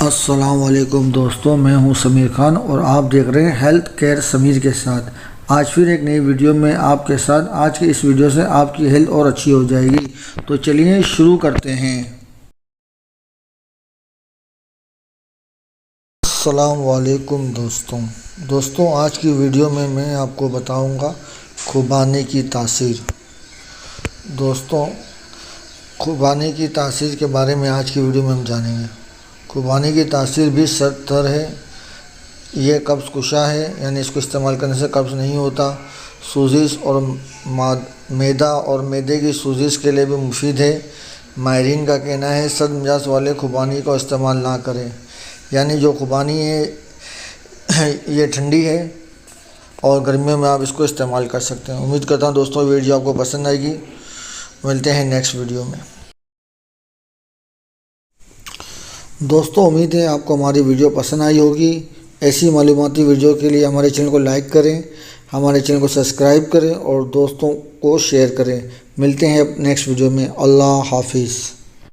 अस्सलाम वालेकुम दोस्तों, मैं हूं समीर खान और आप देख रहे हैं हेल्थ केयर समीर के साथ। आज फिर एक नई वीडियो में आपके साथ। आज की इस वीडियो से आपकी हेल्थ और अच्छी हो जाएगी। तो चलिए शुरू करते हैं। अस्सलाम वालेकुम दोस्तों, आज की वीडियो में मैं आपको बताऊंगा खुबानी की तासीर। दोस्तों, खुबानी की तासीर के बारे में आज की वीडियो में हम जानेंगे। खुबानी की तासीर भी सख्तर है। ये कब्ज़ कुशा है, यानी इसको इस्तेमाल करने से कब्ज़ नहीं होता। सूजिश और मैदा और मैदे की सूजिश के लिए भी मुफीद है। माहिरीन का कहना है सख्त मिजाज वाले खुबानी का इस्तेमाल ना करें, यानी जो खुबानी है ये ठंडी है और गर्मियों में आप इसको इस्तेमाल कर सकते हैं। उम्मीद करता हूँ दोस्तों वीडियो आपको पसंद आएगी। मिलते हैं नेक्स्ट वीडियो में। दोस्तों, उम्मीद है आपको हमारी वीडियो पसंद आई होगी। ऐसी मालूमाती वीडियो के लिए हमारे चैनल को लाइक करें, हमारे चैनल को सब्सक्राइब करें और दोस्तों को शेयर करें। मिलते हैं नेक्स्ट वीडियो में। अल्लाह हाफिज़।